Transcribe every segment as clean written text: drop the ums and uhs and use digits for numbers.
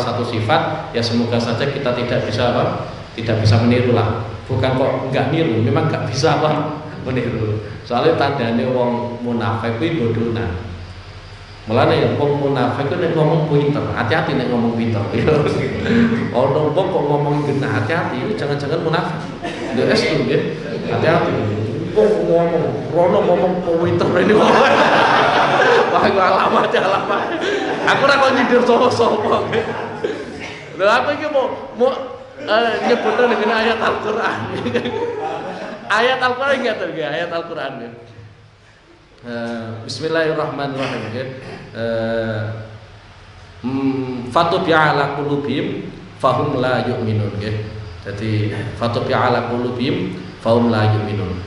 satu sifat, ya semoga saja kita tidak bisa apa? Tidak bisa meniru lah. Bukan kok nggak niru, memang nggak bisa apa? Meniru. Soalnya tandane wong munafik kuwi bodonan. Mulane ya wong munafik ku nek ngomong pinter, hati-hati nek ngomong pinter. Ono wong kok ngomong genah, hati-hati, jangan-jangan munafik. Ndak estu nggih. Hati-hati. Wong ngomong, rono ngomong pinter ini. Wah, lama aja lama. Aku ora kok nyindir sapa-sapa. Lha aku iki mau nyebutnya dengan ayat Al-Qur'an. Ayat Al-Qur'an enggak tuh, ayat Al-Qur'an. Bismillahirrahmanirrahim. Fatubi'a ala qulubihim fahum la yu'minun. Jadi fatubi'a ala qulubihim fahum la yu'minun.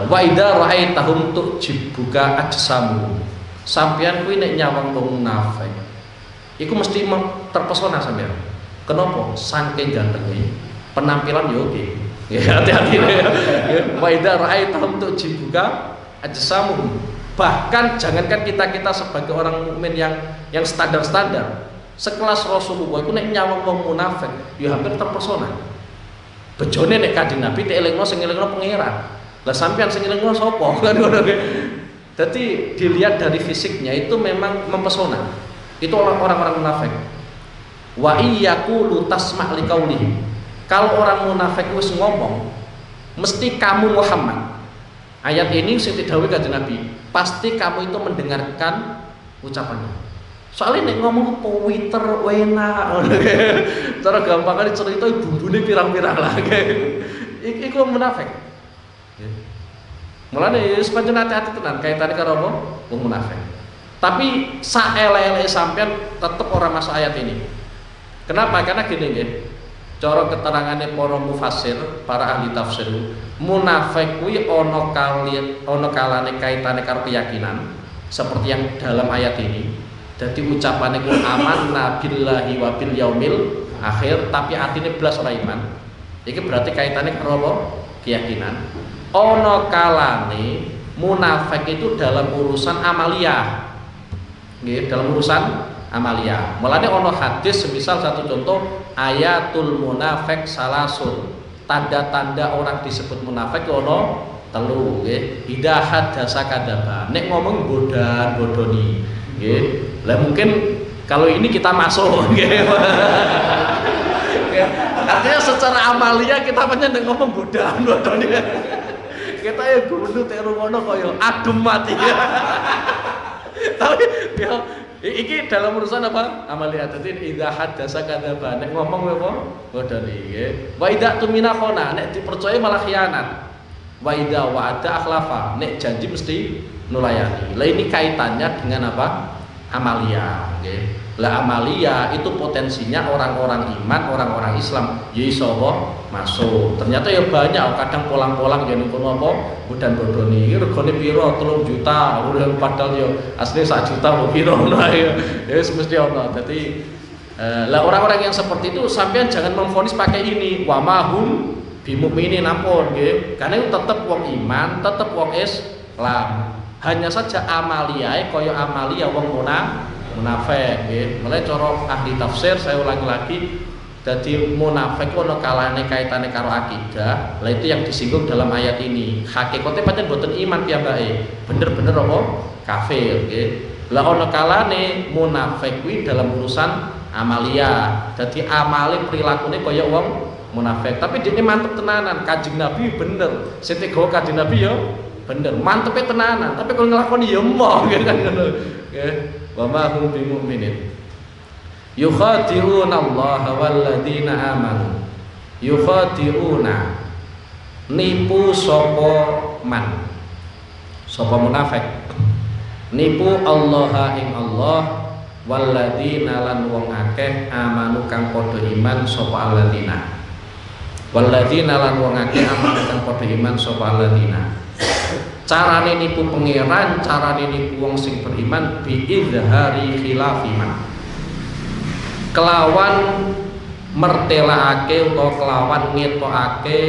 Wa idza ra'aitahum tu'jibuka ajsamuhum. Sampeyan kuwi nek nyawang wong munafik iku mesti terpesona sampeyan. Kenapa? Saking gantenge, penampilan yo oke. Ya hati-hati ya. Wa idza ra'aitahum tu'jibuka ajsamuhum. Bahkan jangankan kita sebagai orang mukmin yang standar-standar, sekelas Rasulullah iku nek nyawang wong munafik yo hampir terpesona. Bejone nek Kanjeng Nabi dielingno sing elingno pangeran. Lah sampeyan sing elingno sapa? Kan ngono. Jadi dilihat dari fisiknya itu memang mempesona. Itu orang-orang munafik. Wa iyyaqulu tasma' liqaulihim. Kalau orang munafik wis ngomong, mesti kamu Muhammad. Ayat ini sing didhawuhi Kanjeng Nabi, pasti kamu itu mendengarkan ucapannya. Soalnya nek ngomong Twitter enak. Cara gampangane cerita bumbune pirang-pirang lah. Iku munafik. Mulane wis pancen hati-hati tenan kaitane karo apa? Wong munafik. Tapi saelek-eleke sampean tetep ora masuk ayat ini. Kenapa? Karena gini nggih. Cara keterangane para mufassir, para ahli tafsir, munafik kuwi ana kalane kaitane karo keyakinan seperti yang dalam ayat ini. Dadi ucapane ku amanna billahi wa bil yaumil akhir tapi atine blas ora iman. Iki berarti kaitane karo apa? Keyakinan. Ono kalane munafik itu dalam urusan amaliyah. Nggih, dalam urusan amaliyah. Mulane ono hadis semisal satu contoh ayatul munafik salasun. Tanda-tanda orang disebut munafik ono telu nggih. Idza hadatsa kadzaba. Nek ngomong bodoni. Nggih. Lah mungkin kalau ini kita masuk nggih. Artinya secara amalia kita nek ngomong bodoni. Kita ya gundu teru ngono kaya adem mati. Tapi ya iki dalam urusan apa? Amalia. Dadi idza hadatsa kadzaba. Nek ngomong apa? Bodoni nggih. Wa idza tumina khona, nek dipercaya malah khianat. Wa idza wa'ada akhlafa, nek janji mesti nulayani. Lah ini kaitannya dengan apa? Amalia nggih. Lah amalia itu potensinya orang-orang iman, orang-orang Islam ya iso masuk. Ternyata ya banyak, kadang polang-polang ya ngono apa budan bodoni. Iki regane piro? 3 juta. Padahal ya asli 1 juta kok piro ngono ya. Ya wis mesti ono. Dadi lah orang-orang yang seperti itu sampean jangan memvonis pakai ini wa mahum bimukminin ampun nggih. Karena itu tetep wong iman, tetep wong Islam. Hanya saja amaliae kaya amalia wong munafik nggih. Mulai cara ahli tafsir saya ulangi lagi, dadi munafik ono kalane kaitane karo akidah. Lah itu yang disinggung dalam ayat ini. Hakikate pancen boten iman piyambake. Bener-bener apa? Kafir nggih. Lah ono kalane munafik kuwi dalam urusan amalia. Dadi amale prilakune kaya wong munafik. Tapi dene mantep tenanan. Kanjeng Nabi bener. Sing tega Kanjeng Nabi ya bener. Mantepe tenanan. Tapi kalau nglakoni ya emoh kan ngono. Nggih. Wa ma hum bimu'minin yukhadi'una Allah walladzina amanu. Yukhadi'una nipu sapa munafik, nipu Allah ing Allah walladzina lan wong akeh amanu kang padha iman sapa alladzina. Walladzina lan wong akeh amanu kang padha iman sapa alladzina. Carane nipu pangeran, carane nipu wong sing beriman bi izhari khilafima. Kelawan mertelaake utawa kelawan ngetokake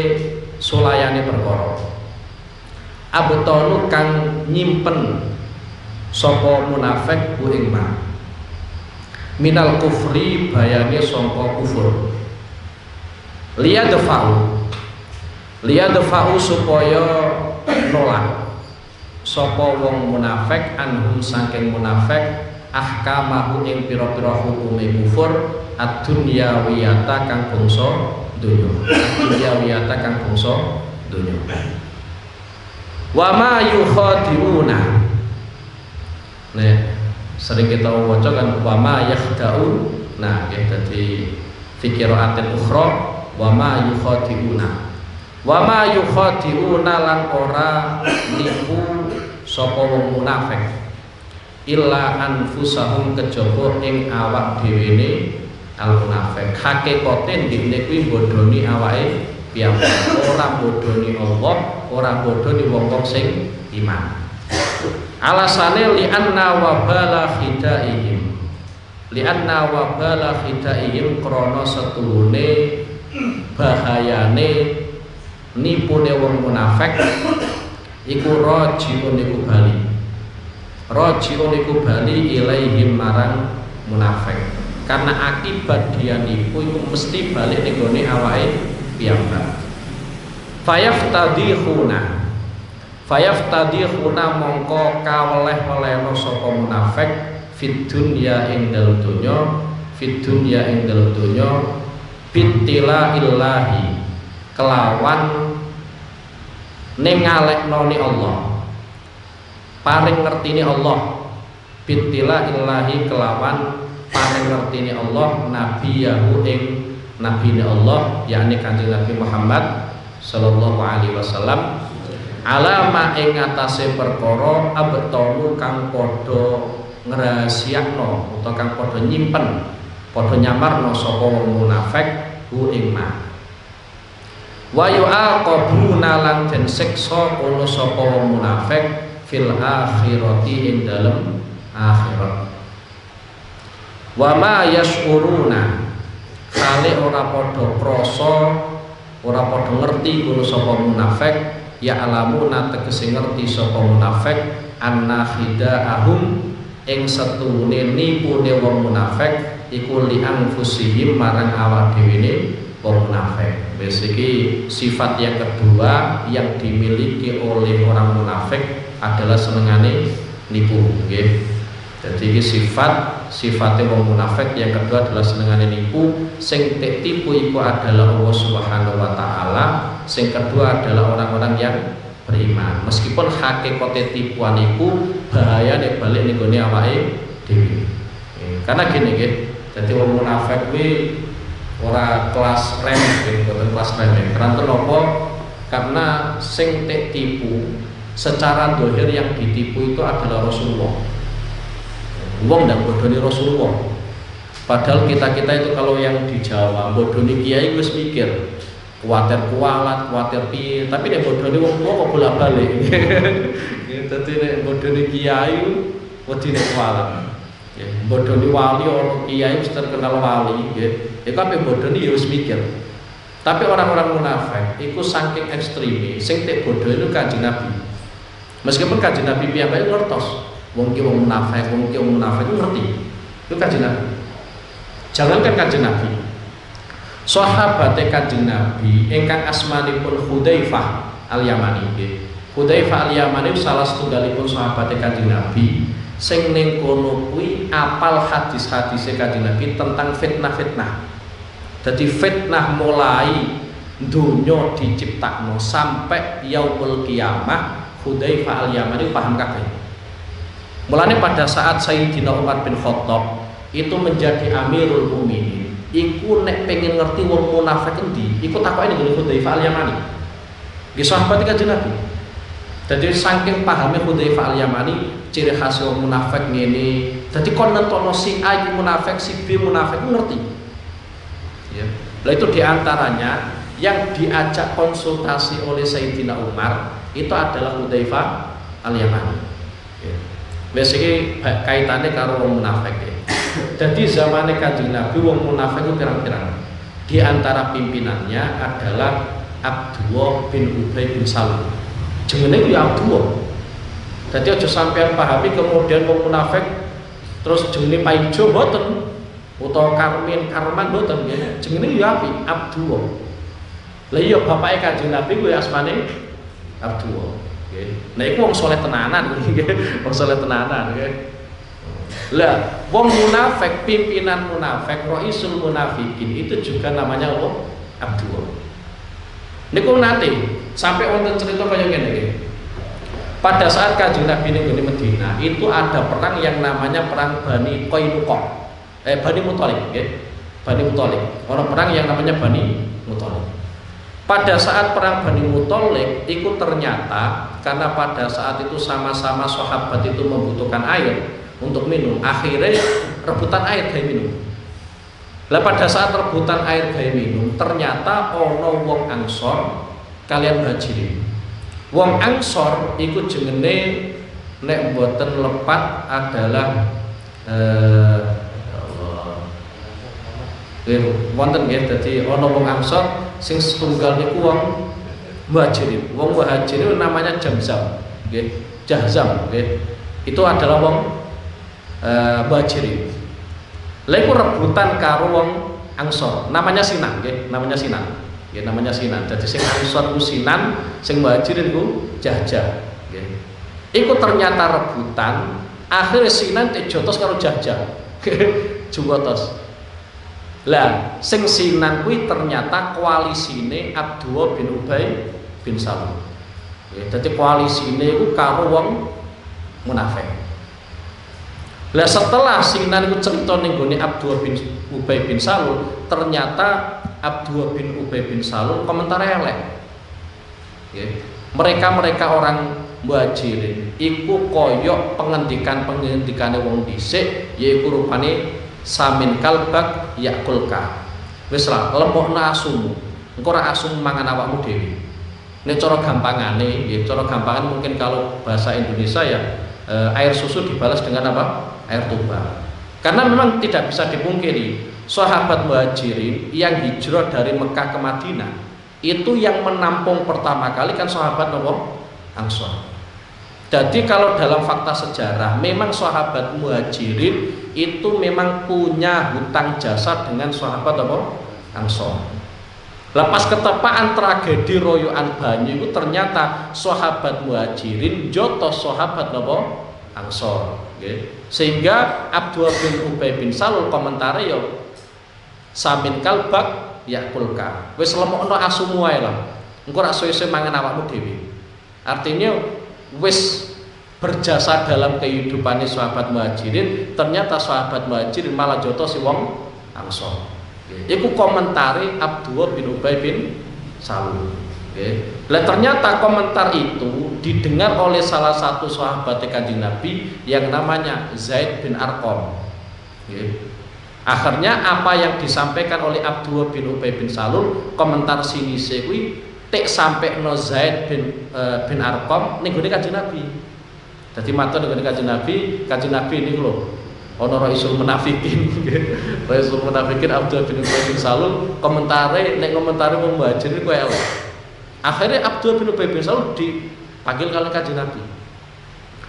sulayane perkara. Abtonu kang nyimpen sapa munafik ku ing ma. minal kufri bayange sangka kufur. Liyadfa'u supaya nolak sapa wong munafik anhum saking munafik ahkamahu ing pira-pira hukume kufur ad-dunyawiyata kang bangsa donya. Ad-dunyawiyata kang bangsa donya. Wa ma yukhadi'una. Nek sering kita waca kan wa ma yakhda'un. Nah, ya dadi fikiraatin ukhra wa ma yukhadi'una. Wa ma yukhadi'una lan ora nipu sapa wong munafik illa anfusahum kejaba ing awak dhewe al munafik. Hakikate ndekne kuwi bodoni awake piyambak, ora bodoni Allah, ora bodoni wong-wong sing iman. Alasane li'anna wabala khidaihim. Li'anna wabala khidaihim krana setuhune bahayane nipune wong munafik iku rajiun iku bali. Rajiun iku bali ilaihim marang munafik. Karena akibat dia nipu iku mesti balik ning gone awake piyambak. Fayaftadihuna mongko kaweleh-welehna sapa munafik fid dunya ing dalem donya, fid dunya ing dalem donya bitila illahi kelawan ningalekno ni Allah, paring ngertini Allah, bitila illahi kelawan paring ngertini Allah nabiyahu ing nabine Allah, yakni Kanjeng Nabi Muhammad sallallahu alaihi wasallam alama ing atase perkara abtonu kang padha ngrahasiakno utawa kang padha nyimpen, padha nyamarno sapa wong munafik hu ing ma. Wa yu'aqabuna lan den siksa kono sapa wong munafik fil akhirati ing dalem akhirat. Wa ma yashuruna kale ora padha krasa, ora padha ngerti kono sapa munafik ya alamuna tegese ngerti sapa munafik anna khida'ahum ing setune nipune wong munafik iku li anfusihim marang awak dhewe wong munafik. Wis iki sifat yang kedua yang dimiliki oleh orang munafik adalah senengane nipu, nggih. Jadi iki sifatnya wong munafik yang kedua adalah senengane nipu. Sing tipu iku adalah Allah Subhanahu wa taala, sing kedua adalah orang-orang yang beriman. Meskipun hakikate tipuan iku bahayane balik ning gone awake dhewe. Karena gini nggih, dadi wong munafik kuwi ora kelas remeh, boten kelas remeh. Karena kenapa? Karena sing tipu secara dohir yang ditipu itu adalah Rasulullah. Wong ndak bodoni Rasulullah. Padahal kita itu kalau yang di Jawa bodoni kiai wis mikir, kuwatir kualat, kuwatir piye, tapi nek bodoni wong tua kok bolak-balik. Dadi nek bodoni kiai wedine kualat. Ya, bodoni wali orang kiai wis terkenal wali, nggih. Iku ape bodoni ya wis mikir. Tapi orang-orang munafik iku saking ekstreme, sing tek bodoh itu Kanjeng Nabi. Meskipun Kanjeng Nabi piyambake ngertos, wong ki wong munafik ngerti. Itu Kanjeng Nabi. Jangankan Kanjeng Nabi, sahabate Kanjeng Nabi ingkang asmanipun Hudzaifah al-Yamani. Hudzaifah al-Yamani salah setunggalipun sahabate Kanjeng Nabi sing ning kono kuwi apal hadis-hadise Kanjeng Nabi tentang fitnah-fitnah. Jadi fitnah mulai dunia diciptakno sampai yaumul kiamah, Hudzaifah al-Yamani paham kabeh. Mulane pada saat Sayyidina Umar bin Khattab itu menjadi Amirul Mukminin, iku nek pengen ngerti wong munafik endi, iku takoke ning Hudzaifah al-Yamani. Nggih sahabat Kanjeng Nabi. Jadi saking pahame Hudzaifah al-Yamani ciri khas wong munafik ngene. Dadi kon nentono si A iki munafik, si B munafik ngerti. Ya. Lah itu diantaranya yang diajak konsultasi oleh Sayyidina Umar itu adalah Hudzaifah al-Yamani. Ya. Wis iki kaitane karo wong munafik ya. Jadi zamane Kanjeng Nabi wong munafik itu pirang-pirang. Di antara pimpinannya adalah Abdullah bin Ubay bin Salul. Jenenge ku ya Abdullah. Dadi aja sampean pahami kemudian wong munafik terus jenenge paijo mboten. utawa Karmin Karman mboten nggih. Jenenge ya apik, Abdullah. Lah iya bapake Kanjeng Nabi kuwi asmane Abdullah. Nggih. Nah iku wong saleh tenanan nggih. Wong saleh tenanan nggih. Lah wong munafik, pimpinan munafik, raisul munafikin itu juga namanya Allah Abdullah. Niku nate sampai wonten cerita kaya ngene nggih. Pada saat Kanjeng Nabi ning Madinah itu ada perang yang namanya perang Bani Qainuqa. Bani Muthalib nggih. Bani Muthalib. Ono perang yang namanya Bani Muthalib. Pada saat perang Bani Muthalib itu ternyata karena pada saat itu sama-sama sahabat itu membutuhkan air untuk minum, akhirnya rebutan air gawe minum. Lah pada saat rebutan air gawe minum ternyata ono wong Ansor kalian Muhajirin. Wong Ansor iku jenenge nek mboten lepat adalah wonten nggih dadi ana wong Ansor sing setunggal niku wong Muhajirin. Wong Muhajirin namanya Jamzam nggih, Jahzam nggih. Itu adalah wong Muhajirin. Lha iku rebutan karo wong Ansor, namanya Sinan nggih, namanya Sinan. Nggih namanya Sinan. Dadi sing Ansor ku Sinan, sing Muhajirin ku Jahjah nggih. Iku ternyata rebutan, akhirnya Sinan dijotos karo Jahjah. Juwotos. Lah, sing Sinan kuwi ternyata koalisine Abdullah bin Ubay bin Salul. Ya, dadi koalisine iku karo wong munafik. Lah setelah Sinan iku cerita ning gone Abdullah bin Ubay bin Salul, ternyata Abdullah bin Ubay bin Salul komentar elek. Ya, mereka orang Muhajirin iku koyok pengendikane wong dhisik yaiku rupane samin kalbak yakulka. Wis lah lemokna asumu. Engko ora asum mangan awakmu dhewe. Nek cara gampangane, nggih, cara gampangane mungkin kalau bahasa Indonesia ya air susu dibalas dengan apa? Air tuba. Karena memang tidak bisa dipungkiri, sahabat Muhajirin yang hijrah dari Mekah ke Madinah, itu yang menampung pertama kali kan sahabat apa? Ansor. Jadi kalau dalam fakta sejarah memang sahabat Muhajirin itu memang punya hutang jasa dengan sahabat apa? Ansor. Lepas ketepaan tragedi royoan banyu itu ternyata sahabat Muhajirin jotos sahabat apa? Ansor. Okay. Sehingga Abdullah bin Ubay bin Salul komentare yo samin kalbak yakulka. Wis lemokno asumu wae lah. Engko rak suwe-suwe mangan awakmu dhewe. Artinya wis berjasa dalam kehidupan sahabat Muhajirin, ternyata sahabat Muhajirin malah jotos si wong Ansor. Iku komentari Abdullah bin Ubay bin Salul. Lah ternyata komentar itu didengar oleh salah satu sahabat Kanjeng Nabi yang namanya Zaid bin Arqam. Akhirnya apa yang disampaikan oleh Abdullah bin Ubay bin Salul, komentar sini kuwi tek sampai no Zaid bin Arqam ning gone Kanjeng Nabi. Dadi matur ning gone Kanjeng Nabi niku lho ana raisul munafikin. Raisul munafikin Abdullah bin Ubay bin Salul komentare nek komentare wong Muhajirin kowe elek. Akhirnya Abdullah bin Ubay bin Salul dipanggil kali Kanjeng Nabi.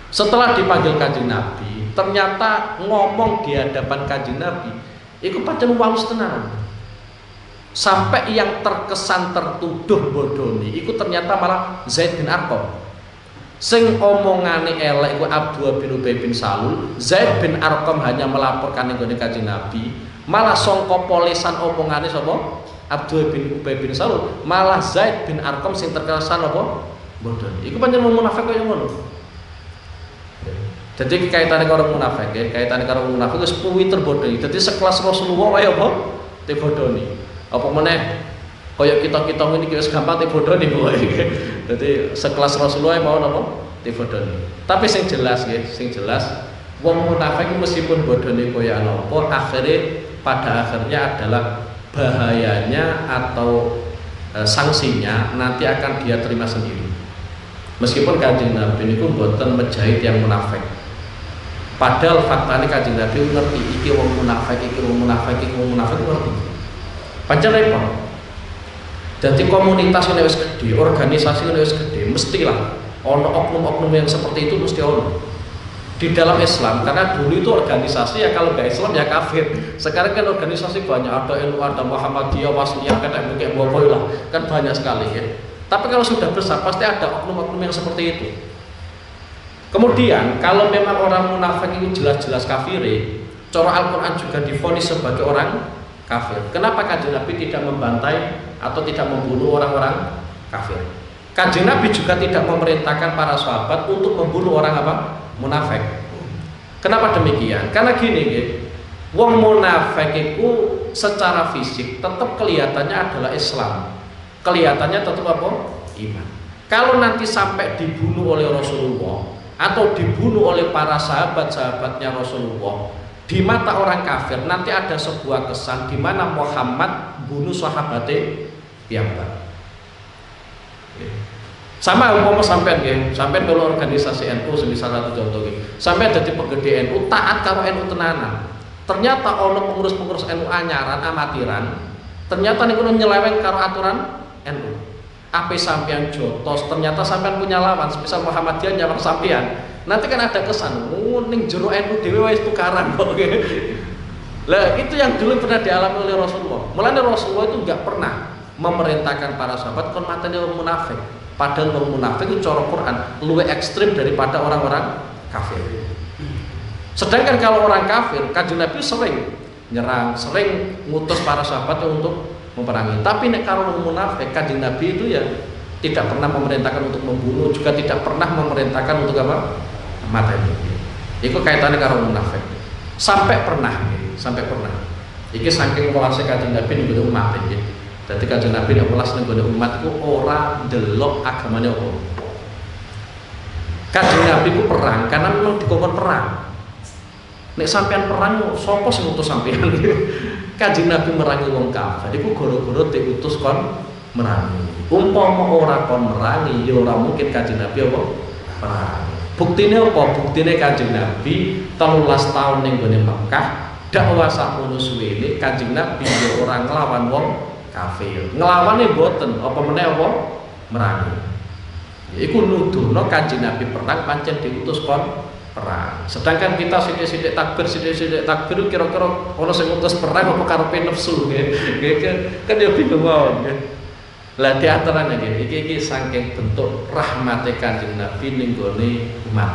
Setelah dipanggil Kanjeng Nabi, ternyata ngomong di hadapan Kanjeng Nabi iku pancen walus tenan. Sampai yang terkesan tertuduh bodoni iku ternyata malah Zaid bin Arqam. Sing omongane elek iku Abdullah bin Ubay bin Salul, Zaid bin Arqam hanya melaporkan ning Kanjeng Nabi, malah sangka polesan omongane sapa? Abdullah bin Ubay bin Salul, malah Zaid bin Arqam sing terkesan apa? Bodoni. Iku pancen wong munafik kaya ngono. Jadi kaitane karo munafik, ya, kaitane karo munafik wis puwi terbodoni. Dadi sekelas Rasulullah wae apa? Tebodoni. Apa meneh kaya kita-kita ngene iki wis gampang tebodoni kowe. Dadi sekelas Rasulullah mau napa? Tebodoni. Tapi sing jelas nggih, sing jelas wong munafik meskipun bodoni kaya napa, pada akhirnya adalah bahayanya atau sanksinya nanti akan dia terima sendiri. Meskipun Kanjeng Nabi niku mboten menjahit yang munafik. Padahal faktanya Kanjeng Nabi ngerti iki wong munafik, iki wong munafik, iki wong munafik ngerti. Pancen repot. Jadi komunitas ini wis gede, organisasi ini wis gede, mestilah ono oknum-oknum yang seperti itu mesti ono. di dalam Islam, karena dulu itu organisasi ya kalau nggak Islam ya kafir. Sekarang kan organisasi banyak, ada NU, ada Muhammadiyah, Wasliyah, kan kayak boboy lah, kan banyak sekali ya. Tapi kalau sudah besar pasti ada oknum-oknum yang seperti itu. Kemudian kalau memang orang munafik itu jelas-jelas kafir, cara Al-Quran juga divonis sebagai orang kafir. Kenapa Kanjeng Nabi tidak membantai atau tidak membunuh orang-orang kafir? Kanjeng Nabi juga tidak memerintahkan para sahabat untuk membunuh orang apa? Munafik. Kenapa demikian? Karena gini, wong munafik itu secara fisik tetap kelihatannya adalah Islam, kelihatannya tetap apa? Iman. Kalau nanti sampai dibunuh oleh Rasulullah atau dibunuh oleh para sahabat-sahabatnya Rasulullah di mata orang kafir, nanti ada sebuah kesan di mana Muhammad bunuh sahabatnya piyambak. Sama umpama sampean nggih, sampean kalau organisasi NU semisal satu contoh nggih. Sampean dadi pegede NU, taat karo NU tenanan. Ternyata ono pengurus-pengurus NU anyaran, amatiran, ternyata niku nyeleweng karo aturan NU. Ape sampean jotos, ternyata sampean punya lawan, semisal Muhammadiyah nyawang sampean. Nanti kan ada kesan, ning jero NU dhewe wis tukaran kok. Lah itu yang dulu pernah dialami oleh Rasulullah. Mulane Rasulullah itu enggak pernah memerintahkan para sahabat kon mateni wong munafik. Padahal orang munafik itu cara Quran lebih ekstrim daripada orang-orang kafir. Sedangkan kalau orang kafir, Kanjeng Nabi sering nyerang, sering ngutus para sahabatnya untuk memerangi. Tapi nek kalau orang munafik, Kanjeng Nabi itu ya tidak pernah memerintahkan untuk membunuh, juga tidak pernah memerintahkan untuk apa? Mati. Itu kaitannya karo munafik. Sampai pernah. Iki saking kelasnya Kanjeng Nabi niku umat iki. Jadi Kanjeng Nabi nek welas ning gone umatku ora ndelok agamane apa. Kanjeng Nabi ku perang karena memang dikongkon perang. Nek sampean perang sapa sing utus sampean? Kanjeng Nabi merangi wong kafir iku gara-gara diutus kon merangi. Umpama ora kon merangi ya ora mungkin Kanjeng Nabi apa perang. Buktine apa? Buktine Kanjeng Nabi 13 tahun ning gone Mekah, dakwah sakmono suwene Kanjeng Nabi ya ora nglawan wong kafir. Nglawane boten, apa meneh apa? Merangi. Iku nuduhno Kanjeng Nabi perang pancen diutus kon perang. Sedangkan kita sithik-sithik takbir kira-kira ana sing ngutus perang apa karepe nafsu nggih. Kan ya bingung mawon nggih. Lah di antaranya nggih iki saking bentuk rahmate Kanjeng Nabi ning gone umat.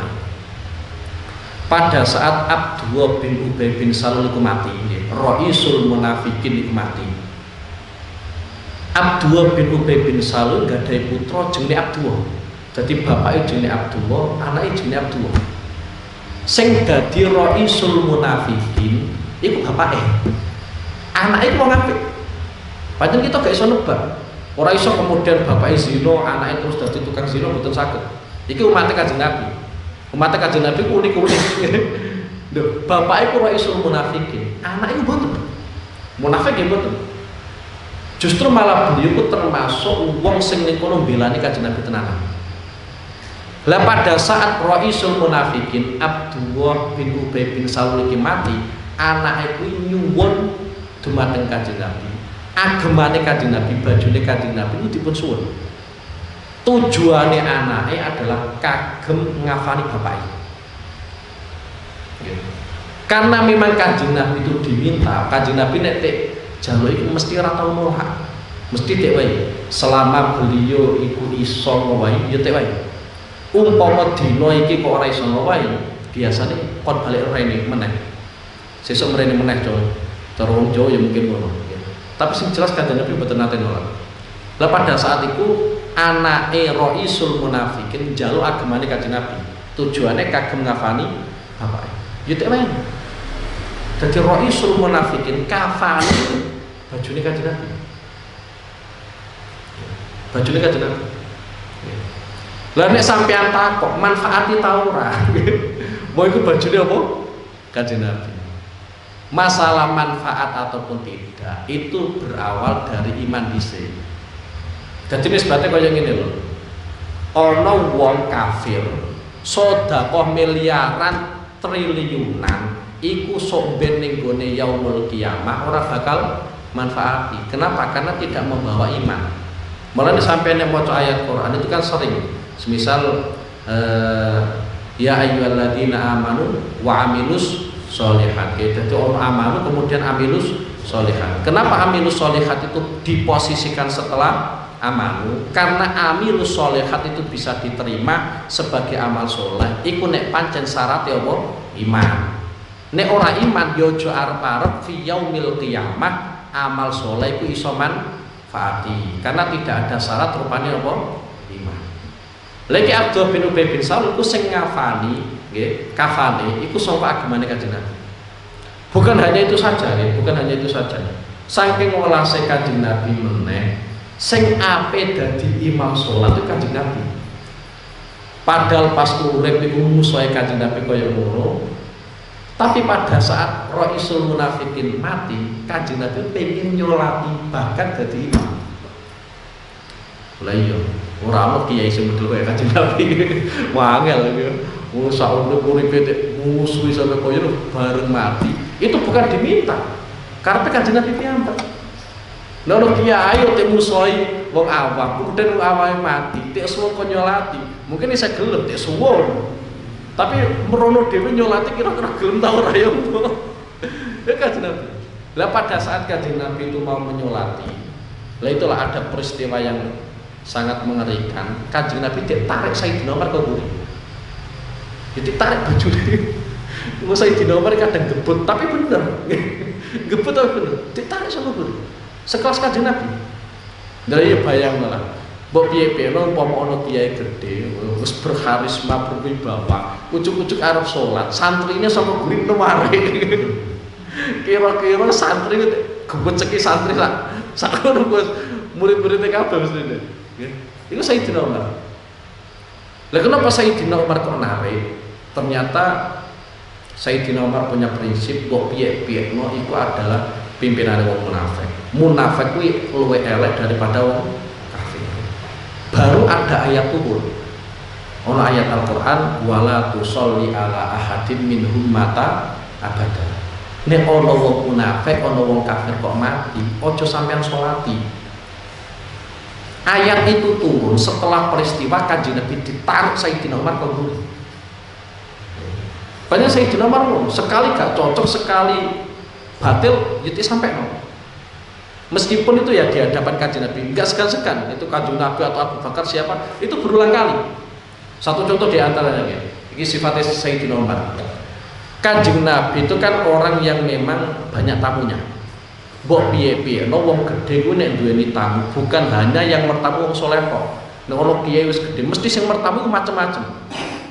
Pada saat Abdullah bin Ubay bin Salul iku mati nggih, Raisul Munafikin iku mati. Abdullah bin Ubay bin Salul gadai putra jenenge Abdullah. Jadi bapaknya jenenge Abdullah, anaknya jenenge Abdullah. Sing dadi Raisul Munafikin iku bapake. Anake wong apik. Padahal kita gak iso nebak. Ora iso kemudian bapake zina, anake terus dadi tukang zina mboten saged. Iki umat Kanjeng Nabi. Umat Kanjeng Nabi unik-unik. Lho, bapake ku Raisul Munafikin, anake ku mboten. Munafik nggih mboten. Justru malah beliau itu termasuk wong sing ning kono mbelani Kanjeng Nabi tenanan. Lah pada saat Raisul Munafikin Abdullah bin Ubay bin Salul iki mati, anake kuwi nyuwun dumateng Kanjeng Nabi. Agemane Kanjeng Nabi, bajune Kanjeng Nabi itu dipun suwun. Tujuane anake adalah kagem ngafani bapake. Karena memang Kanjeng Nabi itu diminta, Kanjeng Nabi nek jaluk iku mesti ora tau nolak. Mesti tek wae. Selama beliau iku iso ngowahi ya tek wae. Umpama dina iki kok ora iso ngowahi, biasane kon balik rene meneh. Sesuk mrene meneh cara wong Jawa ya mungkin ngono. Tapi sing jelas Kanjeng Nabi mboten nate nolak. Lah pada saat itu anake Raisul Munafikin njaluk agemane Kanjeng Nabi. Tujuane kagem ngafani bapake. Ya tek wae. Dadi Raisul Munafikin kafani bajune Kanjeng Nabi. Bajune Kanjeng Nabi. Lah nek sampean takok manfaati ta ora? Mau iku bajune apa? Kanjeng Nabi. Masalah manfaat ataupun tidak itu berawal dari iman dhisik. Dadi nisbate kaya ngene lho. Ana wong kafir sedekah miliaran triliunan iku sok ben ning gone yaumul kiamah ora bakal manfaati. Kenapa? Karena tidak membawa iman. Malah sampai nek maca ayat Quran itu kan sering. Semisal Ya ayyuhalladzina amanu wa amilus sholihat. Jadi orang amanu kemudian amilus sholihat. Kenapa amilus sholihat itu diposisikan setelah amanu? Karena amilus sholihat itu bisa diterima sebagai amal soleh. Iku nek pancen syarat ya apa? Iman. Nek ora iman yo aja arep-arep fi yaumil qiyamah amal soleh iku iso manfaati. Karena tidak ada syarat rupanya apa? Iman. Lagi Abdullah bin Ubay bin Salul iku sing ngafani, nggih, kafane iku saka agamane Kanjeng Nabi. Bukan hanya itu saja, ya, bukan hanya itu saja. Saking welase Kanjeng Nabi meneh, sing ape dadi imam salat itu Kanjeng Nabi. Padahal pas urip iku musuhe Kanjeng Nabi kaya ngono. Tapi pada saat Raisul Munafikin mati, Kanjeng Nabi pengen nyolati bahkan dadi imam. Lah iya, ora ono kiai sing model kaya Kanjeng Nabi. Wangel iki. Wong sak urip-uripe musuhi sampe kaya bareng mati. Itu bukan diminta, karena Kanjeng Nabi piyambak. Lah ono kiai te musuhi wong awam, kemudian wong awam mati, tek suwun kon nyolati. Mungkin isa gelem tek suwun. Tapi merono dhewe nyolati kira-kira gelem ta ora ya. Ya Kanjeng Nabi. Lah pada saat Kanjeng Nabi itu mau menyolati, lah itulah ada peristiwa yang sangat mengerikan. Kanjeng Nabi ditarik Sayyidina Umar ke buri. Jadi tarik baju dia. Sayyidina Umar kadang gebut, tapi bener. Gebut tapi bener. Ditarik sama buri. Sekelas Kanjeng Nabi. Dari bayang malah. Mbok piye-piye umpama ana kiai gedhe, wis berkarisma, berwibawa, ucuk-ucuk arep salat, santrine sama guru nuware. Kira-kira santri gebut ceki santri lah. Sakmono murid-muridnya kabeh mesti. Nggih. Iku Sayyidina Umar. Lah kenapa Sayyidina Umar kok narik? Ternyata Sayyidina Umar punya prinsip mbok piye-piyeno iku adalah pimpinan wong munafik. Munafik kuwi luwih elek daripada wong kafir. Baru ada ayat turun. Ono ayat Al-Qur'an wala tusolli ala ahadin minhum mata abada. Nek ono wong munafik, ono wong kafir kok mati, ojo sampean sholati. Ayat itu turun setelah peristiwa Kanjeng Nabi ditarik Sayyidina Umar ke buri. Banyak Sayyidina Umar sekali gak cocok, sekali batil, jadi sampai no. Meskipun itu ya di hadapan Kanjeng Nabi, enggak segan-segan, itu Kanjeng Nabi atau Abu Bakar siapa, itu berulang kali. Satu contoh di antaranya, ya. Ini sifatnya Sayyidina Umar. Kanjeng Nabi itu kan orang yang memang banyak tamunya. Mbok piye-piye, no wong gede ku nek duweni tamu, bukan hanya yang mertamu wong saleh kok. Nek ono kiai wis gede, mesti sing mertamu ku macam-macam.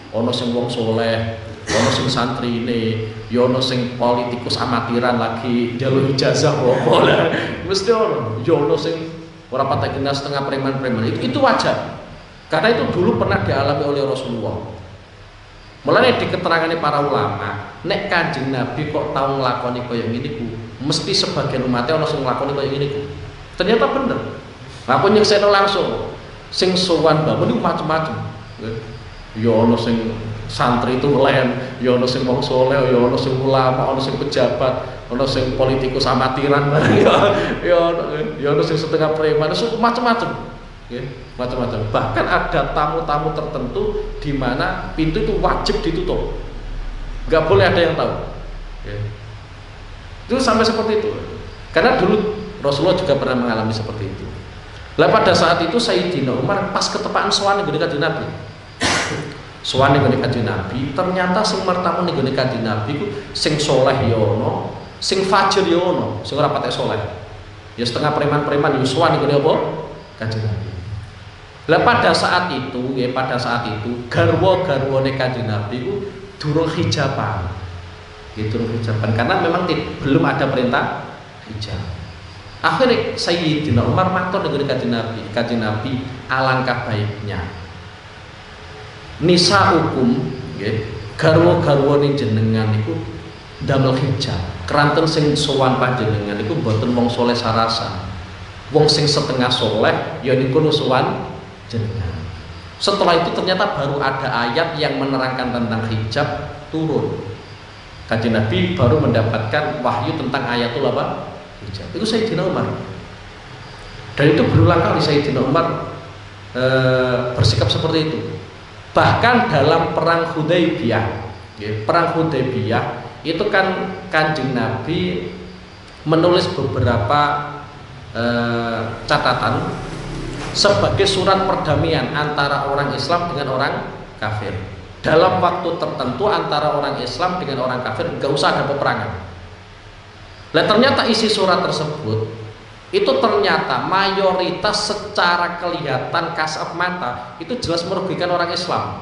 Ono sing wong saleh, ono sing santrine, ya ono sing politikus amatiran lagi njaluk ijazah opo lah. Mesti ono, ya ono sing ora patek kenal setengah preman-preman. Itu wajar. Karena itu dulu pernah dialami oleh Rasulullah. Mulane di keterangannya para ulama, nek Kanjeng Nabi kok tau nglakoni kaya ngene ku, mesti sebagian umatnya ono sing nglakoni kaya ngene ku. Ternyata bener. Aku nyekseni langsung. Sing sowan bangun itu macam-macam. Ya ono sing santri itu len, ya ono sing wong saleh, ya ono sing ulama, ono sing pejabat, ono sing politikus amatiran, ya ono sing setengah preman, macam-macam. Macam-macam. Bahkan ada tamu-tamu tertentu di mana pintu itu wajib ditutup, nggak boleh ada yang tahu. Itu sampai seperti itu. Karena dulu Rasulullah juga pernah mengalami seperti itu. Lah pada saat itu Sayyidina Umar pas ketepaan sowan nggone Kanjeng Nabi. Sowan nggone Kanjeng Nabi, ternyata sing mertamu nggone Kanjeng Nabi ku sing saleh ya ono, sing fajir ya ono, sing ora patek saleh. Ya setengah preman-preman ya sowan nggone apa? Kanjeng Nabi. Lah pada saat itu, garwa-garwane Kanjeng Nabi ku durung hijaban. Durung hijaban karena memang belum ada perintah hijab. Akhirnya Sayyidina Umar matur dengan Kanjeng Nabi, alangkah baiknya nisa hukum, garwa-garwane jenengan iku damel hijab. Keranten sing sowan panjenengan iku mboten wong saleh sarasa. Wong sing setengah saleh ya niku sowan jenengan. Setelah itu ternyata baru ada ayat yang menerangkan tentang hijab turun. Kanjeng Nabi baru mendapatkan wahyu tentang ayatul apa? Hijab. Itu Sayyidina Umar. Dan itu berulang kali Sayyidina Umar bersikap seperti itu. Bahkan dalam perang Hudaybiyah, perang Hudaybiyah itu kan Kanjeng Nabi menulis beberapa catatan sebagai surat perdamaian antara orang Islam dengan orang kafir. Dalam waktu tertentu antara orang Islam dengan orang kafir nggak usah ada peperangan. Nah, ternyata isi surat tersebut itu ternyata mayoritas secara kelihatan kasat mata itu jelas merugikan orang Islam.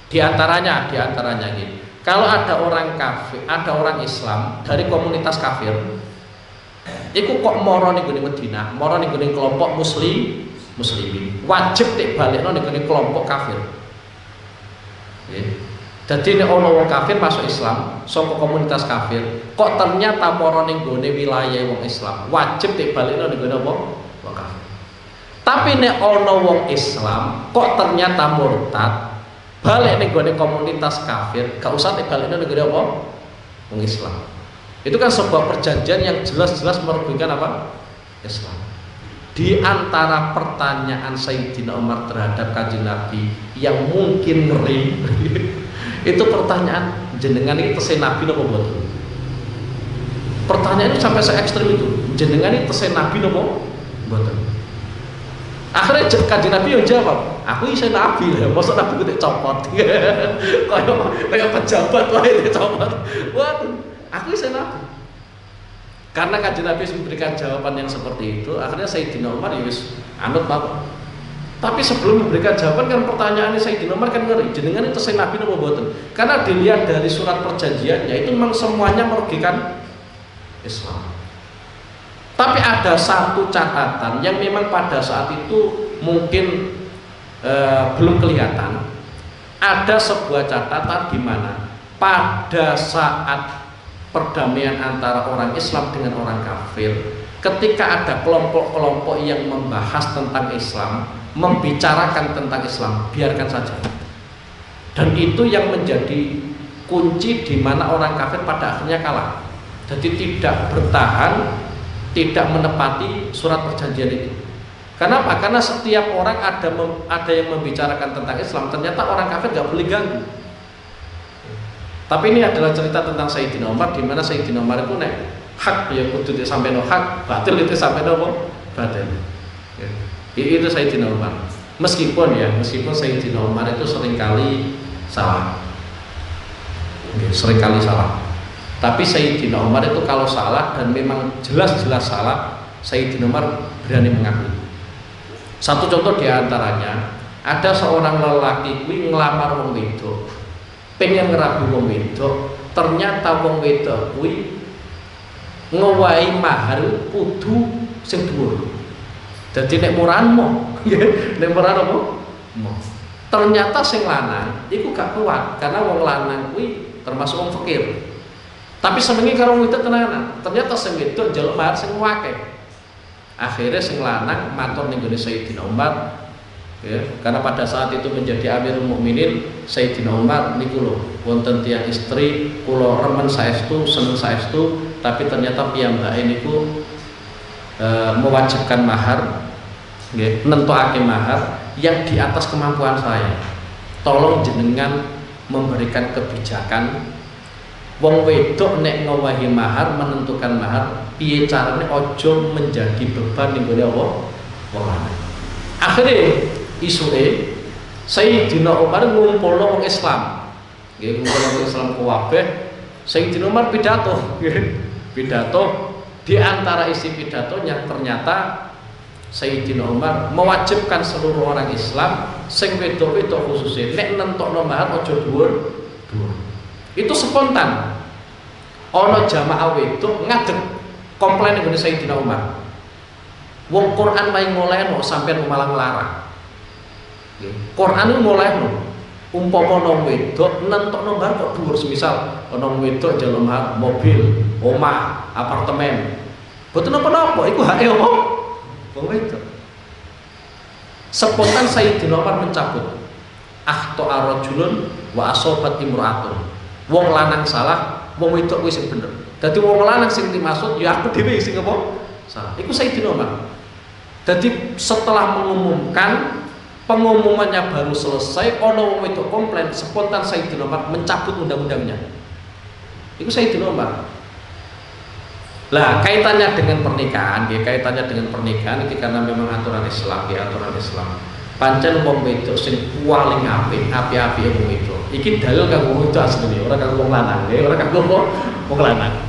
Di antaranya gini. Kalau ada orang kafir, ada orang Islam dari komunitas kafir, itu kok moro ning gone Madinah, moro ning gone kelompok muslimin, wajib nek balekno ning gone kelompok kafir. Jadi nek ana wong kafir masuk Islam, saka komunitas kafir, kok ternyata moro ning gone wilayah wong Islam, wajib nek balekno ning gone wong kafir. Tapi nek ana wong Islam, kok ternyata murtad, balik ning gone komunitas kafir, gak usah nek balekno ning gone wong Islam. Itu kan sebuah perjanjian yang jelas-jelas merugikan apa? Islam. Di antara pertanyaan Sayyidina Umar terhadap Kanjeng Nabi yang mungkin ngeri itu pertanyaan, jenengan ini tesih Nabi napa mboten? Pertanyaan itu sampai se-ekstrem itu, jenengan ini tesih Nabi napa mboten? Akhirnya Kanjeng Nabi yang jawab, aku isih Nabi lah, masa Nabi kudu copot. Kayak pejabat wae dicopot. Waduh, aku isih Nabi. Karena Kanjeng Nabi memberikan jawaban yang seperti itu, akhirnya Sayyidina Umar ya wis anut apa. Tapi sebelum memberikan jawaban kan pertanyaannya Sayyidina Umar kan ngeri, jenengan itu tesih Nabi napa mboten? Karena dilihat dari surat perjanjiannya itu memang semuanya merugikan Islam. Tapi ada satu catatan yang memang pada saat itu mungkin belum kelihatan. Ada sebuah catatan di mana pada saat perdamaian antara orang Islam dengan orang kafir, ketika ada kelompok-kelompok yang membahas tentang Islam, membicarakan tentang Islam, biarkan saja. Dan itu yang menjadi kunci di mana orang kafir pada akhirnya kalah. Jadi tidak bertahan, tidak menepati surat perjanjian itu. Kenapa? Karena setiap orang ada yang membicarakan tentang Islam, ternyata orang kafir nggak boleh ganggu. Tapi ini adalah cerita tentang Sayyidina Umar, di mana Sayyidina Umar itu nek hak ya kudu sampai no hak, batil itu sampai no batil. Ya. Itu Sayyidina Umar. Meskipun Sayyidina Umar itu seringkali salah. Oke, seringkali salah. Tapi Sayyidina Umar itu kalau salah dan memang jelas-jelas salah, Sayyidina Umar berani mengakui. Satu contoh diantaranya, ada seorang lelaki kuwi ngelamar wong wedok, pengen ngerabi wong wedok, ternyata wong wedok kuwi ngowahi mahar kudu sing dhuwur. Dadi nek murahmu, nek murah apa? Ternyata sing lanang iku gak kuat karena wong lanang kuwi termasuk wong fakir. Tapi senenge karo wong wedok tenanan. Ternyata sing wedok njaluk mahar sing akeh. Akhirnya sing lanang matur ning gone Sayyidina Umar, ya, karena pada saat itu menjadi Amirul Mukminin, Sayyidina Umar niku lho wonten tiyang istri kula remen saestu, seneng saestu, tapi ternyata piyambake niku mewajibkan mahar, nggih, nentokake mahar yang di atas kemampuan saya. Tolong jenengan memberikan kebijakan wong wedok nek ngowahi mahar, menentukan mahar, piye carane ojo menjadi beban ning gone Allah wong lanang. Akhire isuke Sayyidina Umar ngumpulno wong Islam. Nggih, ngumpulno wong Islam kabeh. Sayyidina Umar pidato, nggih. Pidato, di antara isi pidatonya ternyata Sayyidina Umar mewajibkan seluruh orang Islam sing wedok-wedok khususnya nek nentokno mahar ojo dhuwur. Itu spontan. Ana jamaah wedok ngadeg komplain ngene Sayyidina Umar. Wong Quran wae ngolehno sampean malah nglarang. Quran itu ngolehno. Umpama ana wedok nentokno bar kok dhuwur, semisal ana wedok njaluk mahar mobil, omah, apartemen. Boten napa-napa, iku hake wong wedok. Spontan Sayyidina Umar mencabut. Akhta rajulun wa asobat imra'atun. Wong lanang salah, wong wedok kuwi sing bener. Dadi wong lanang sing dimaksud ya aku dhewe sing apa? Salah. Iku Sayyidina Umar. Jadi setelah mengumumkan Pengumumannya baru selesai, ono wong wedok komplain, spontan Sayyidina Umar mencabut undang-undangnya. Itu Sayyidina Umar. Lah kaitannya dengan pernikahan, ya, kaitannya dengan pernikahan ini karena memang aturan Islam, ya, aturan Islam. Pancen wong wedok sing paling apik wong wedok. Iki dalil kanggo wong wedok asline, ora kanggo wong lanang, ya, ora kanggo wong lanang.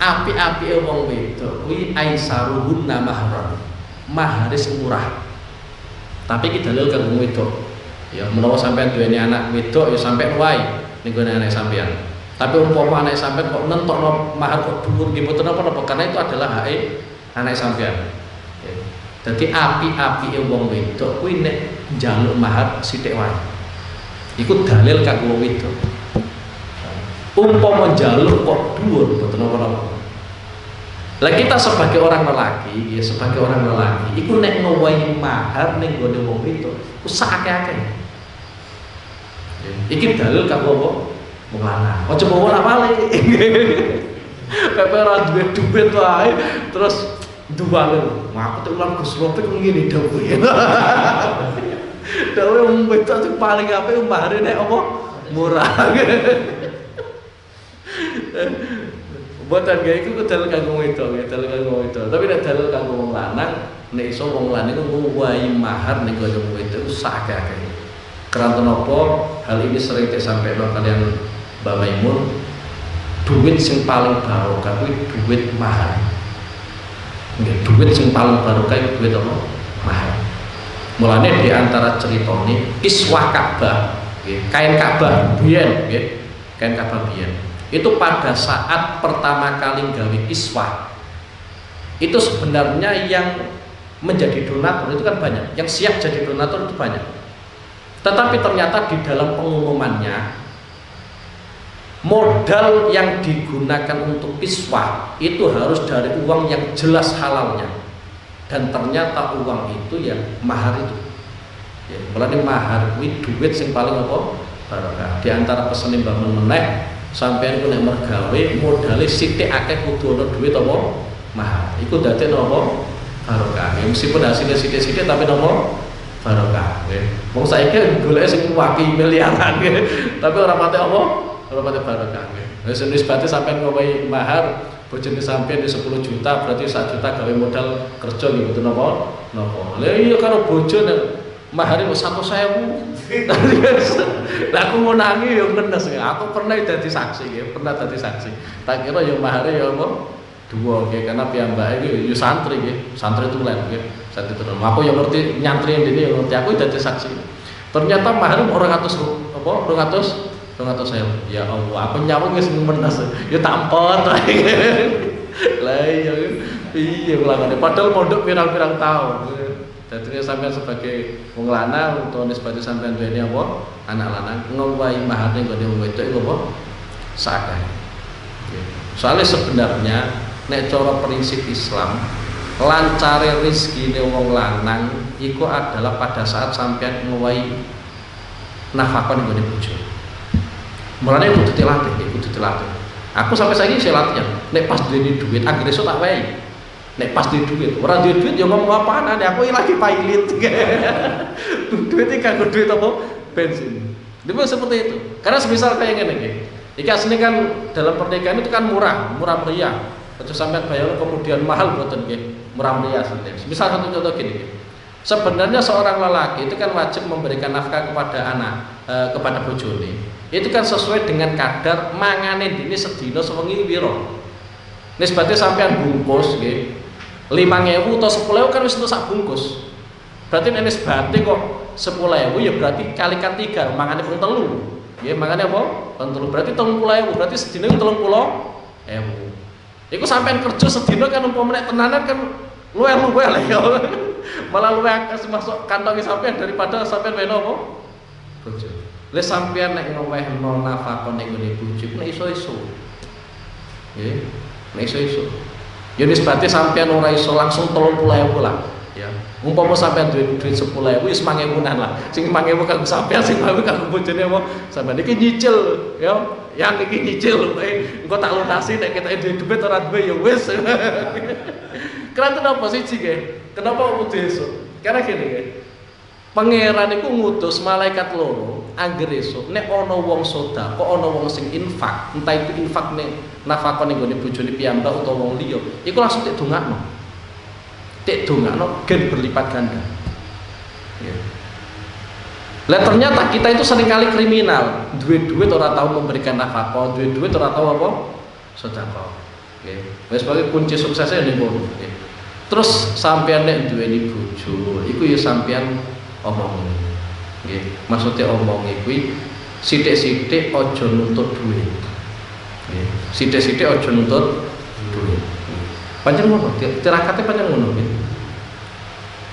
Apik wong wedok kuwi aisaruhunna mahran. Mahare sing murah. Tapi iki dalil kanggo wong wedok. Ya menawa sampean duweni anak wedok ya sampean wae ning gone anak sampean. Tapi umpama anak sampean kok nentokno mahar kok dhuwur nggih mboten napa-napa karena itu adalah hak anak sampean. Ya. Dadi apik-apike wong wedok kuwi nek njaluk mahar sithik wae. Iku dalil kanggo wong wedok. Umpama njaluk kok dhuwur mboten napa-napa. Lah kita sebagai orang lelaki, ya sebagai orang lelaki, iku nek ngowahi mahar ning gone wong wedok, ku sakake-ake. Iki dalil kanggo wong lanang. Aja bawa lawale. Pepe ora duwe duit wae, terus duwale. Aku tek ulang Gus Lopek ngene dawuh. Dawuh wong wedok sing paling apik mahare nek apa? Murah. Buatan gaya itu dalil kanggo wedok, dalil kanggo wedok. Tapi nek dalil kanggo wong lanang, nek iso wong lanang iku ngowahi mahar ning kanggo wong wedok sakake. Keranten apa hal ini sering disampaikan kalian Mbak Maimun, duit sing paling barokah kuwi duit mahar. Nggih, duit sing paling barokah iku duit apa? Mahar. Mulane di antara ceritane kiswah Ka'bah, nggih, kain Ka'bah biyen, nggih. Kain Ka'bah biyen. Itu pada saat pertama kali gawe kiswah itu sebenarnya yang menjadi donatur itu kan banyak, yang siap jadi donatur itu banyak, tetapi ternyata di dalam pengumumannya modal yang digunakan untuk kiswah itu harus dari uang yang jelas halalnya, dan ternyata uang itu ya mahar itu ya, mulane mahar kuwi duit sing paling apa barokah. Di antara pesene Mbah Meneh sampeyan ku nek mergawe modale sithik akeh kudu ana duit apa mahar. Iku dadekno apa barokah. Meskipun hasilnya sithik-sithik tapi napa barokah nggih. Wong saiki goleke sing waki miliaran nggih. Tapi ora pate apa? Ora pate barokah nggih. Wis nisbate sampeyan ngowahi mahar bojone sampeyan 10 juta berarti 1 juta gawe modal kerja nggih mboten napa? Napa. Lah iya karo bojone mahare 100.000. Lah aku mau nangis ya ngenes ya. Aku pernah dadi saksi ya, pernah dadi saksi. Tak kira ya mahare ya apa? Dua nggih karena piyambake iki ya santri nggih. Santri tulen nggih. Santri tulen. Aku ya ngerti nyantri ndene ya ngerti aku dadi saksi. Ternyata mahare 200 apa? 200.000. Ya Allah, aku nyawang wis menes. Ya tampot ae. Lah iya ulangane padahal mondok pirang-pirang tahun. Jadi sampean sebagai wong lanang utawa nisbate sampean duweni apa? Anak lanang ngowahi mahar ning gone wong wedok iku apa? Sakeh. Soalnya sebenarnya nek cara prinsip Islam, lancare rezekine wong lanang iku adalah pada saat sampean ngowahi nafkah ning gone bojo. Mulane kudu dilatih, kudu dilatih. Aku sampai saiki isih latihan. Nek pas duweni duit, anggere iso tak wae. Nek pas duit, orang duit ya ngomong apaan? Ada aku lagi pailit. Duitnya kagak duit apa? Bensin. Itu seperti itu. Karena semisal kayak gini, iki aslinya kan dalam pernikahan itu kan murah meriah. Terus sampai bayar kemudian mahal buatan murah meriah aslinya. Misal satu contoh gini. Sebenarnya seorang lelaki itu kan wajib memberikan nafkah kepada anak, kepada bojone. Itu kan sesuai dengan kadar mangane dini sedina sewengi piro. Nisbate sampean bungkus nggih 5.000 atau 10.000 kan wis entuk sak bungkus. Berarti nek nisbate kok 10.000 ya berarti kalikan 3, mangane ping 3. Nggih, mangane apa? Ping 3 berarti 30.000, berarti sedina 30.000. Iku sampean kerja sedina kan umpama nek tenanan kan luwe-luwe lah ya. Malah luwe akeh masuk kantonge sampean daripada sampean weno apa? Bojo. Lah sampean nek ngowehno nafkah ning ngene bojo nek iso-iso. Nggih. Nek iso-iso. Ya nisbate sampean ora iso langsung 30.000 lah. Ya. Umpama sampean duwe duit 10.000 wis 5.000-an lah. Sing 5.000 kanggo sampean, sing 5.000 kanggo bojone apa? Sampean iki nyicil, ya. Yang iki nyicil, engko tak lunasi nek ketek duwe ora duwe ya wis. Kenapa siji nggih? Kenapa kudu esuk? Karena gini nggih. Pangeran iku ngutus malaikat loro angger esuk nek ana wong sedekah, ana wong sing infak, entah itu infak ning nafkah ning gone bojone piyambak utawa wong liya, iku langsung tek dongakno. Tek dongakno gen berlipat ganda. Ya. Lah ternyata kita itu seringkali kriminal, duwe duit ora tahu memberikan nafkah, duwe duit ora tahu apa sedekah. Nggih. Wis pokoke kunci suksesnya ning kono. Terus sampean nek duweni bojo, iku ya sampean omong, nggih. Maksudnya omong kuwi sithik-sithik aja nuntut duit. Nggih. Sithik-sithik aja nuntut duit. Pancen ngono, tirakate pancen ngono nggih.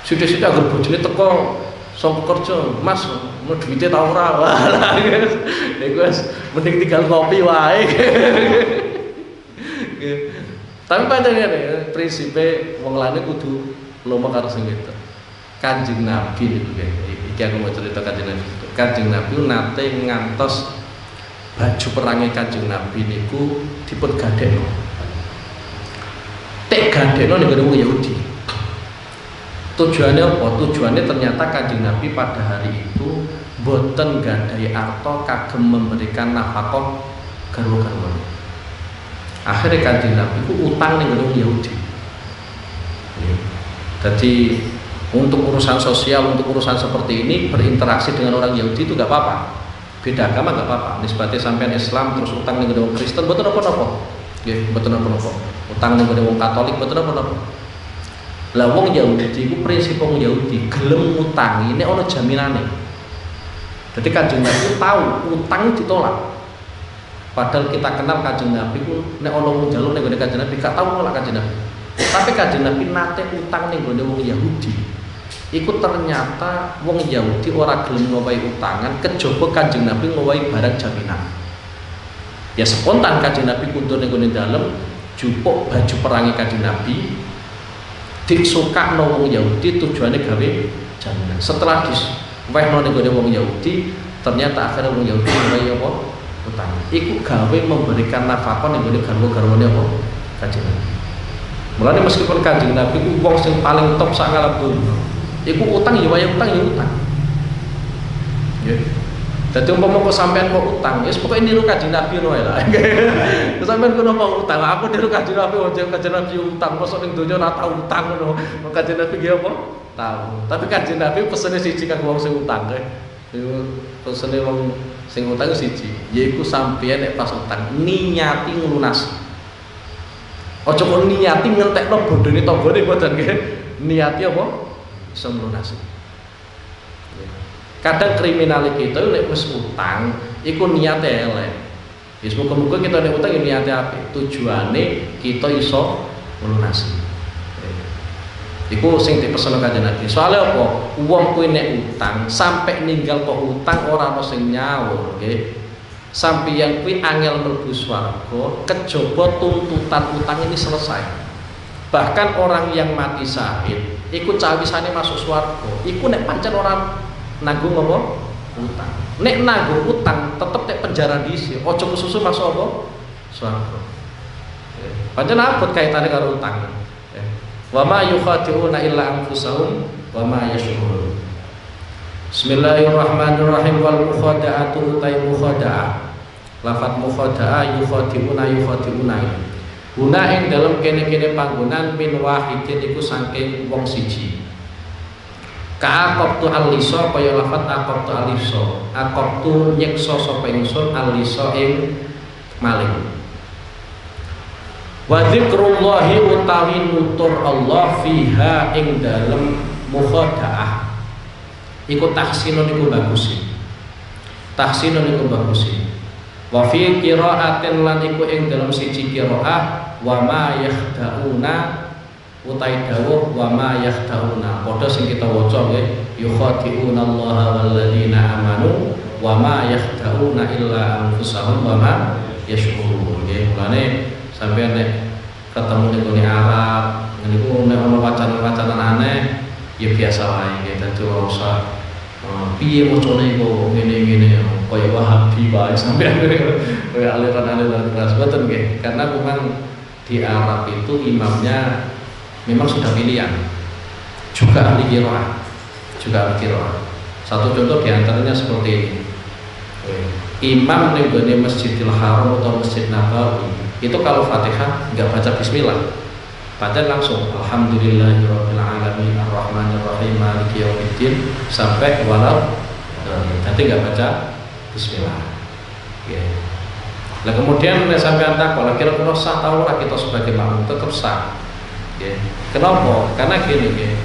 Sithik-sithik agar bojone teko saka kerja, Mas, mau duwite ta ora? Walah, niku wis mending tinggal ngopi wae. Nggih. Tapi pancen ngene, prinsipe wong lanang kudu lomo karo sing wedok. Kanjeng Nabi niku iki aku mau cerita Kanjeng Nabi. Kanjeng Nabi nate ngantos baju perangnya Kanjeng Nabi niku dipun gadekno. Tek gadekno ning wong Yahudi. Tujuannya apa? Tujuannya ternyata Kanjeng Nabi pada hari itu boten gadai arto kagem memberikan nafkah garwa-garwane. Akhirnya Kanjeng Nabi ku utang ning wong Yahudi. Jadi untuk urusan sosial, untuk urusan seperti ini berinteraksi dengan orang Yahudi itu gak apa-apa. Beda agama gak apa-apa. Nisbatnya sampean Islam terus utang ning wong Kristen mboten napa-napa. Nggih, mboten napa-napa. Utang ning wong Katolik mboten napa-napa. Lah wong Yahudi iku prinsip wong Yahudi gelem ngutangi nek ana jaminane. Jadi Kanjeng Nabi tahu utang ditolak. Padahal kita kenal Kanjeng Nabi ku nek ana wong njaluk ning gone Kanjeng Nabi gak tau nolak Kanjeng Nabi. Tapi Kanjeng Nabi nate utang ning gone wong Yahudi. Iku ternyata wong Yahudi ora gelem ngowahi utangan kejaba Kanjeng Nabi ngowahi barang jaminan. Ya spontan Kanjeng Nabi kuntur ning gone dalem jupuk baju perangi Kanjeng Nabi disukakno wong Yahudi tujuane gawe jaminan. Setelah diwehno ning gone wong Yahudi, ternyata akhirnya wong Yahudi ngowahi apa? Utang. Iku gawe memberikan nafkah ning gone garwa-garwane apa? Kanjeng Nabi. Mulane meskipun Kanjeng Nabi ku wong sing paling top sak alam dunya. Iku utang ya waya utang ya utang. Nggih. Dadi umpama kok sampean kok utang, wis pokoke niru Kanjeng Nabi ngono ae lah. Sampean kudu mau utang, aku niru Kanjeng Nabi, Kanjeng Nabi utang, mosok ning donya ora tau utang ngono. Kanjeng Nabi nggih apa? Tahu. Tapi Kanjeng Nabi pesene siji kanggo wong sing utang kae. Iku pesene wong sing utang siji, yaiku sampeyan nek pas utang niati nglunasi. Aja kok niati ngentekno bodhone tanggane mboten nggih. Niati apa? Iso nglunasi. Kadang kriminal kita nek wis utang iku niate elek. Wis muga-muga kita nek utang niate apik, tujuane kita iso nglunasi. Iku sing dipeseno Kanjeng Nabi. Soale apa? Wong kuwi nek utang sampai ninggal kok utang ora ono sing nyaur, nggih. Sampeyan kuwi angel mlebu swarga kejaba tuntutan utang ini selesai. Bahkan orang yang mati syahid iku cawisane masuk swarga, iku nek pancen ora nanggung apa? Utang. Nek nanggung utang tetep nek penjara dhisik, aja kesusu masuk apa? Swarga. Pancen abot kaitane karo utang. Wa ma yukhati'una illa anfusahum wa ma yash'urun. Bismillahirrahmanirrahim. Wal mukhada'atu utai mukhada'ah. Lafat mukhada'ah yukhati'una guna ing dalam kene-kene panggonan min wahidin iku saking wong siji. Ka'aqabtu al-lisa kaya lafat aqabtu al-lisa. Aqabtu nyeksa sapa ingsun al-lisa ing maling. Wa dzikrullahi utawi nutur Allah fiha ing dalem mukhada'ah. Iku tahsinun iku bagusi. Tahsinun iku bagusi. Wa fi qira'atin lan iku ing dalem siji qira'ah wa ma yakhda'una utai dawuh wa ma yakhda'una padha sing kita waca nggih yukhadi'una Allah walladzina amanu wa ma yakhda'una illa anfusahum wa ma yashkurun. Nggih, mulane sampeyan nek ketemu ning Arab niku nek ana wacana-wacana aneh ya biasa wae nggih, dadi ora usah piye wacane kok ngene-ngene kaya Wahabi wae sampeyan kaya aliran-aliran keras boten nggih, karena memang di Arab itu imamnya memang sudah pilihan, juga ahli qiraah, Satu contoh diantaranya seperti ini. Imam ning gone Masjidil Haram atau Masjid Nabawi itu kalau Fatihah nggak baca bismillah, baca langsung alhamdulillahirabbil alamin arrahmanir rahim maliki yaumiddin sampai walau nanti nggak baca bismillah. Nah kemudian sampai antak kalau kira-kira sah tahu lah kita sebagai makmum tetap sah. Kenapa? Karena gini,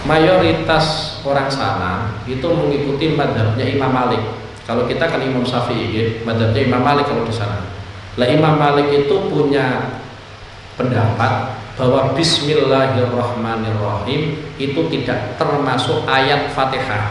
mayoritas orang sana itu mengikuti mazhabnya Imam Malik. Kalau kita kan Imam Syafi'i, mazhabnya Imam Malik kalau di sana. Lah Imam Malik itu punya pendapat bahwa Bismillahirrahmanirrahim itu tidak termasuk ayat Fatihah.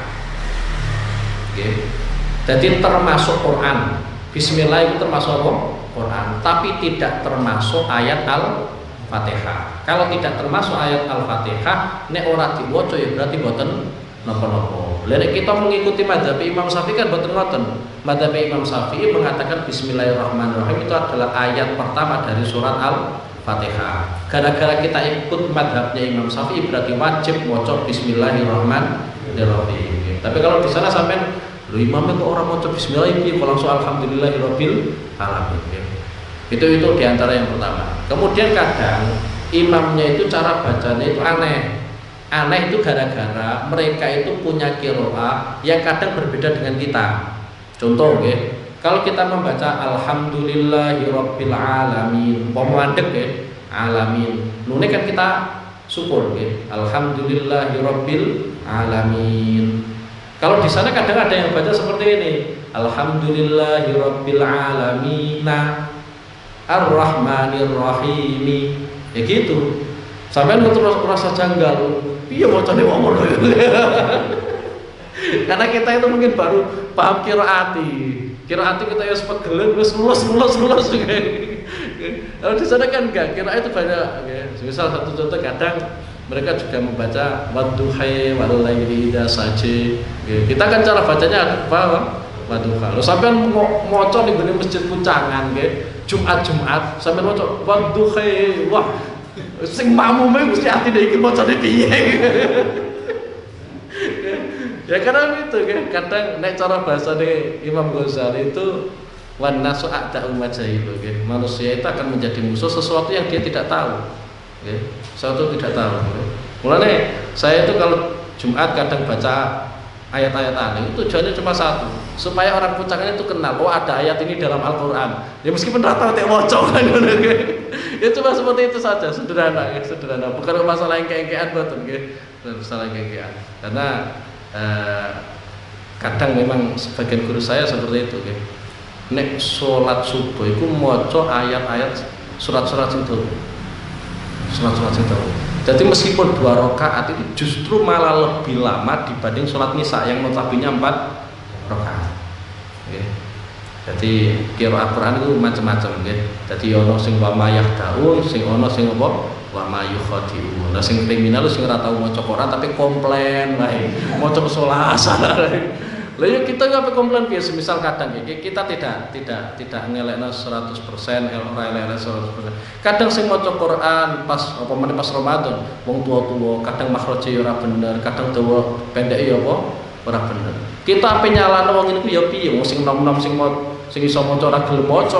Jadi termasuk Quran. Bismillah itu termasuk apa? Quran, tapi tidak termasuk ayat Al-Fatihah. Kalau tidak termasuk ayat Al-Fatihah, nek ora diwaca ya berarti boten napa-napa. Lek kita mengikuti mazhab Imam Syafi'i kan boten ngoten. Mazhab Imam Syafi'i mengatakan Bismillahirrahmanirrahim itu adalah ayat pertama dari surat Al-Fatihah. Gara-gara kita ikut mazhabnya Imam Syafi'i berarti wajib maca Bismillahirrahmanirrahim. Tapi kalau di sana sampean lho imamnya kok orang maca bismillah iki kok langsung alhamdulillahirabbil alamin. Itu diantara yang pertama. Kemudian kadang imamnya itu cara bacanya itu aneh. Aneh itu gara-gara mereka itu punya qiraah yang kadang berbeda dengan kita. Contoh kalau kita membaca alhamdulillahirabbil alamin, pemandek alamin. Nune kan kita syukur alhamdulillahirabbil alamin. Kalau di sana kadang ada yang baca seperti ini, alhamdulillahirabbil alamin arrahmanirrahim. Ya gitu. Sampai terus rasa janggal. Iya bacane wong ngono. Karena kita itu mungkin baru paham qiraati. Qiraati kita ya sepegelen wis lulus. Kalau di sana kan enggak, qiraat itu banyak Misal satu contoh kadang mereka juga membaca wadduha wal laili idza saja. Kita kan cara bacanya apa? Wadduha. Lho sampean maca ning masjid Puncangan Jumat sampean maca wadduha. Wah, sing makmume mesti atine iki macane piye. Ya karena itu kadang nek cara bahasane Imam Ghazali itu wan nasu a'da'u majahilu. Manusia itu akan menjadi musuh sesuatu yang dia tidak tahu. Sesuatu tidak tahu. Mulanya saya itu kalau Jumat kadang baca ayat-ayat aneh itu tujuannya cuma satu, supaya orang Puncangan itu kenal, oh ada ayat ini dalam Al-Quran. Ya meskipun rata tak wocok kan. Ya cuma seperti itu saja, sederhana. Bukan masalah yang kayak-kayan betul, masalah kayak-kayan. Karena kadang memang sebagian guru saya seperti itu. Nek sholat subuh itu moco ayat-ayat surat-surat itu. Jadi meskipun 2 rakaat itu justru malah lebih lama dibanding sholat Isya yang notabene 4 rakaat. Jadi qiraat Quran itu macam-macam Jadi ono sing wa mayah daun, sing ono sing apa? Wa mayu khadiu. Lah sing kriminal sing ora tau maca Quran tapi komplain wae. Maca selasa. Lah ya kita enggak komplain biasa misal kadang kita tidak ngelekno 100%, ora elek 100%. Kadang sing maca Quran pas apa meneh pas Ramadan, wong tua-tua kadang makhraje ya ora bener, kadang dawa pendek ya apa ora bener. Kita ape nyalano wong niku ya piye wong sing nom-nom sing iso maca ora gelem maca.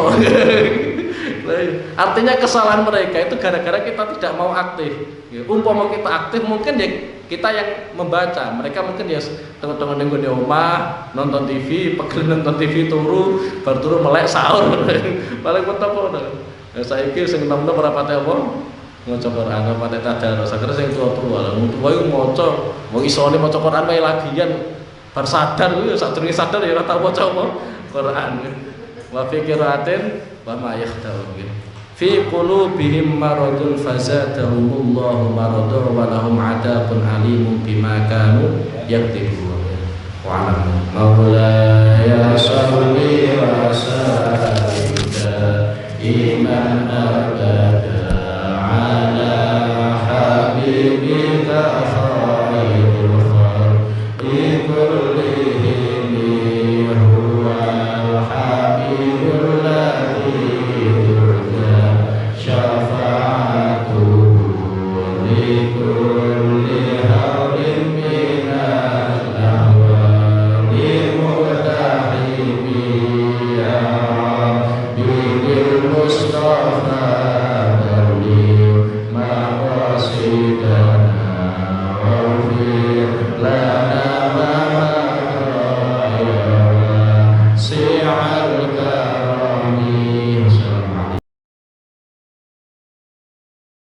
Artinya kesalahan mereka itu gara-gara kita tidak mau aktif. Umpama kita aktif mungkin ya kita yang membaca, mereka mungkin ya teman-teman yang di rumah nonton TV, pegel nonton TV turu, baru turu melek sahur. Paling penting apa? Saiki sing nom-nom ora pate apa? Maca Quran ora pate tadarus. Sakjane sing tua-tua lha tua iku maca, wong isone maca Quran wae lagian bar sadar kuwi sadurunge sadar ya ora tau maca apa Quran. Wa fi qiraatin wa ma yakhda'un. Fi qulubihim maradun fazadahumullahu maradan wa lahum 'adzabun 'alimun bima kanu yakdzibun. Wa 'ala maulaya salli wa sallim iman abada 'ala habibika